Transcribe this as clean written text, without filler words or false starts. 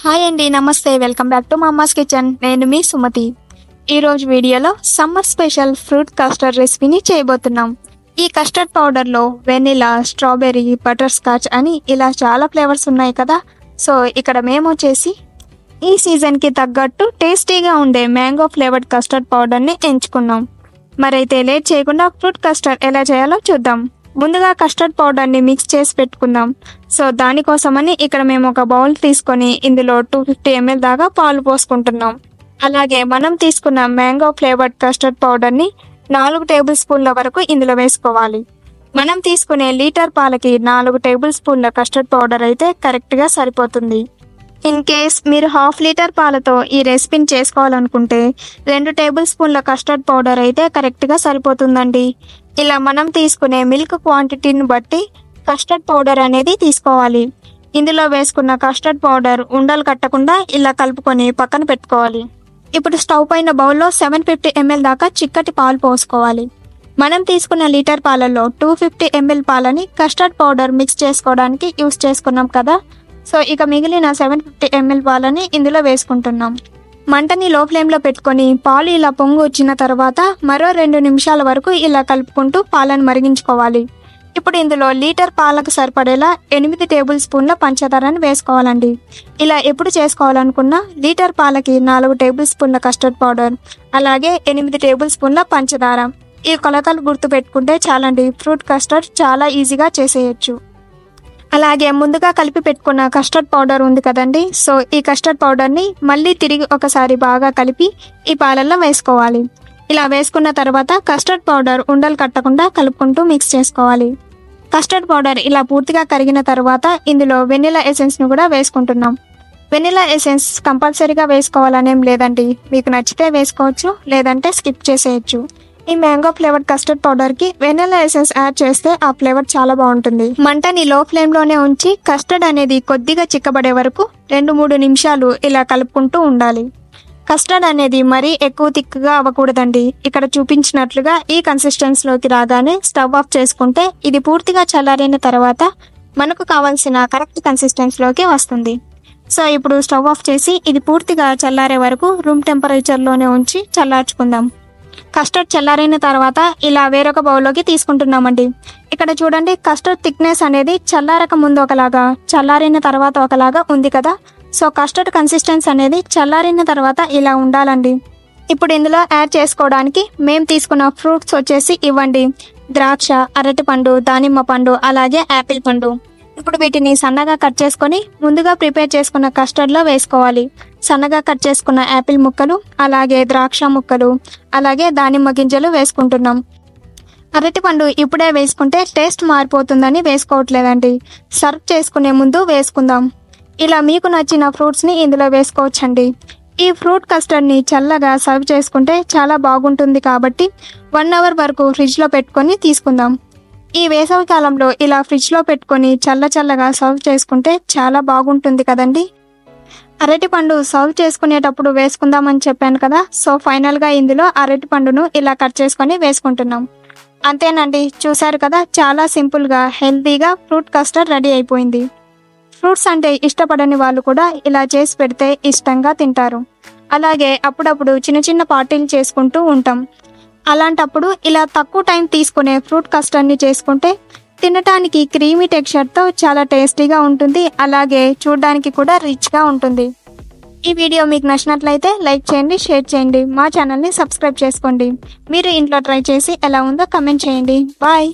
Hi అండి, నమస్తే. Welcome back to mama's kitchen. నేను మీ సుమతి. ఈరోజు వీడియోలో సమ్మర్ స్పెషల్ ఫ్రూట్ కస్టర్డ్ రెసిపీని చేయబోతున్నాం. ఈ కస్టర్డ్ పౌడర్లో వెనిలా, స్ట్రాబెర్రీ, బటర్ స్కాచ్ అని ఇలా చాలా ఫ్లేవర్స్ ఉన్నాయి కదా. సో ఇక్కడ మేము వచ్చేసి ఈ సీజన్కి తగ్గట్టు టేస్టీగా ఉండే మ్యాంగో ఫ్లేవర్డ్ కస్టర్డ్ పౌడర్ని ఎంచుకున్నాం. మరైతే లేట్ చేయకుండా ఫ్రూట్ కస్టర్డ్ ఎలా చేయాలో చూద్దాం. ముందుగా కస్టర్డ్ పౌడర్ని మిక్స్ చేసి పెట్టుకుందాం. సో దానికోసమని ఇక్కడ మేము ఒక బౌల్ తీసుకొని ఇందులో 250 ml దాకా పాలు పోసుకుంటున్నాం. అలాగే మనం తీసుకున్న మ్యాంగో ఫ్లేవర్డ్ కస్టర్డ్ పౌడర్ని 4 టేబుల్ స్పూన్ల వరకు ఇందులో వేసుకోవాలి. మనం తీసుకునే లీటర్ పాలకి 4 టేబుల్ స్పూన్ల కస్టర్డ్ పౌడర్ అయితే కరెక్ట్గా సరిపోతుంది. ఇన్ కేస్ మీరు 1/2 లీటర్ పాలతో ఈ రెసిపీని చేసుకోవాలనుకుంటే 2 టేబుల్ స్పూన్ల కస్టర్డ్ పౌడర్ అయితే కరెక్ట్గా సరిపోతుందండి. ఇలా మనం తీసుకునే మిల్క్ క్వాంటిటీని బట్టి కస్టర్డ్ పౌడర్ అనేది తీసుకోవాలి. ఇందులో వేసుకున్న కస్టర్డ్ పౌడర్ ఉండలు కట్టకుండా ఇలా కలుపుకొని పక్కన పెట్టుకోవాలి. ఇప్పుడు స్టవ్ పైన బౌల్లో 750 ml దాకా చిక్కటి పాలు పోసుకోవాలి. మనం తీసుకున్న లీటర్ పాలలో 250 ml పాలని కస్టర్డ్ పౌడర్ మిక్స్ చేసుకోవడానికి యూస్ చేసుకున్నాం కదా. సో ఇక మిగిలిన 750 ml పాలని ఇందులో వేసుకుంటున్నాం. మంటని లో ఫ్లేమ్లో పెట్టుకొని పాలు ఇలా పొంగు వచ్చిన తర్వాత మరో 2 నిమిషాల వరకు ఇలా కలుపుకుంటూ పాలను మరిగించుకోవాలి. ఇప్పుడు ఇందులో లీటర్ పాలకు సరిపడేలా 8 టేబుల్ స్పూన్ల పంచదారని వేసుకోవాలండి. ఇలా ఎప్పుడు చేసుకోవాలనుకున్నా లీటర్ పాలకి 4 టేబుల్ స్పూన్ల కస్టర్డ్ పౌడర్, అలాగే 8 టేబుల్ స్పూన్ల పంచదార. ఈ కొలతలు గుర్తు పెట్టుకుంటే చాలండి, ఫ్రూట్ కస్టర్డ్ చాలా ఈజీగా చేసేయచ్చు. అలాగే ముందుగా కలిపి పెట్టుకున్న కస్టర్డ్ పౌడర్ ఉంది కదండి. సో ఈ కస్టర్డ్ పౌడర్ని మళ్ళీ తిరిగి ఒకసారి బాగా కలిపి ఈ పాలల్లో వేసుకోవాలి. ఇలా వేసుకున్న తర్వాత కస్టర్డ్ పౌడర్ ఉండలు కట్టకుండా కలుపుకుంటూ మిక్స్ చేసుకోవాలి. కస్టర్డ్ పౌడర్ ఇలా పూర్తిగా కరిగిన తర్వాత ఇందులో వెనిలా ఎసెన్స్ను కూడా వేసుకుంటున్నాం. వెనిలా ఎసెన్స్ కంపల్సరీగా వేసుకోవాలనేం లేదండి, మీకు నచ్చితే వేసుకోవచ్చు, లేదంటే స్కిప్ చేసేయచ్చు. ఈ మ్యాంగో ఫ్లేవర్డ్ కస్టర్డ్ పౌడర్కి వెనిలా ఎసెన్స్ యాడ్ చేస్తే ఆ ఫ్లేవర్ చాలా బాగుంటుంది. మంటని లో ఫ్లేమ్లోనే ఉంచి కస్టర్డ్ అనేది కొద్దిగా చిక్కబడే వరకు 2-3 నిమిషాలు ఇలా కలుపుకుంటూ ఉండాలి. కస్టర్డ్ అనేది మరీ ఎక్కువ థిక్గా అవ్వకూడదండి. ఇక్కడ చూపించినట్లుగా ఈ కన్సిస్టెన్సీలోకి రాగానే స్టవ్ ఆఫ్ చేసుకుంటే ఇది పూర్తిగా చల్లారిన తర్వాత మనకు కావాల్సిన కరెక్ట్ కన్సిస్టెన్సీలోకి వస్తుంది. సో ఇప్పుడు స్టవ్ ఆఫ్ చేసి ఇది పూర్తిగా చల్లారే వరకు రూమ్ టెంపరేచర్లోనే ఉంచి చల్లార్చుకుందాం. కస్టర్డ్ చల్లారిన తర్వాత ఇలా వేరొక బౌల్లోకి తీసుకుంటున్నామండి. ఇక్కడ చూడండి, కస్టర్డ్ థిక్నెస్ అనేది చల్లారక ముందు ఒకలాగా, చల్లారిన తర్వాత ఒకలాగా ఉంది కదా. సో కస్టర్డ్ కన్సిస్టెన్సీ అనేది చల్లారిన తర్వాత ఇలా ఉండాలండి. ఇప్పుడు ఇందులో యాడ్ చేసుకోవడానికి మేము తీసుకున్న ఫ్రూట్స్ వచ్చేసి ఇవ్వండి: ద్రాక్ష, అరటిపండు, దానిమ్మ పండు, అలాగే యాపిల్ పండు. ఇప్పుడు వీటిని సన్నగా కట్ చేసుకొని ముందుగా ప్రిపేర్ చేసుకున్న కస్టర్డ్లో వేసుకోవాలి. సన్నగా కట్ చేసుకున్న యాపిల్ ముక్కలు, అలాగే ద్రాక్ష ముక్కలు, అలాగే దానిమ్మ గింజలు వేసుకుంటున్నాం. అరటిపండు ఇప్పుడే వేసుకుంటే టేస్ట్ మారిపోతుందని వేసుకోవట్లేదండి, సర్వ్ చేసుకునే ముందు వేసుకుందాం. ఇలా మీకు నచ్చిన ఫ్రూట్స్ని ఇందులో వేసుకోవచ్చండి. ఈ ఫ్రూట్ కస్టర్డ్ని చల్లగా సర్వ్ చేసుకుంటే చాలా బాగుంటుంది కాబట్టి 1 అవర్ వరకు ఫ్రిడ్జ్లో పెట్టుకొని తీసుకుందాం. ఈ వేసవి కాలంలో ఇలా ఫ్రిడ్జ్లో పెట్టుకొని చల్లగా సర్వ్ చేసుకుంటే చాలా బాగుంటుంది కదండి. అరటిపండు సర్వ్ చేసుకునేటప్పుడు వేసుకుందామని చెప్పాను కదా. సో ఫైనల్గా ఇందులో అరటిపండును ఇలా కట్ చేసుకొని వేసుకుంటున్నాం. అంతేనండి, చూసారు కదా, చాలా సింపుల్గా హెల్తీగా ఫ్రూట్ కస్టర్డ్ రెడీ అయిపోయింది. ఫ్రూట్స్ అంటే ఇష్టపడని వాళ్ళు కూడా ఇలా చేసి పెడితే ఇష్టంగా తింటారు. అలాగే అప్పుడప్పుడు చిన్న పార్టీలు చేసుకుంటూ ఉంటాం. అలాంటప్పుడు ఇలా తక్కువ టైం తీసుకునే ఫ్రూట్ కస్టర్డ్ని చేసుకుంటే తినటానికి క్రీమీ టెక్స్చర్తో చాలా టేస్టీగా ఉంటుంది. అలాగే చూడడానికి కూడా రిచ్గా ఉంటుంది. ఈ వీడియో మీకు నచ్చినట్లయితే లైక్ చేయండి, షేర్ చేయండి, మా ఛానల్ని సబ్స్క్రైబ్ చేసుకోండి. మీరు ఇంట్లో ట్రై చేసి ఎలా ఉందో కమెంట్ చేయండి. బాయ్.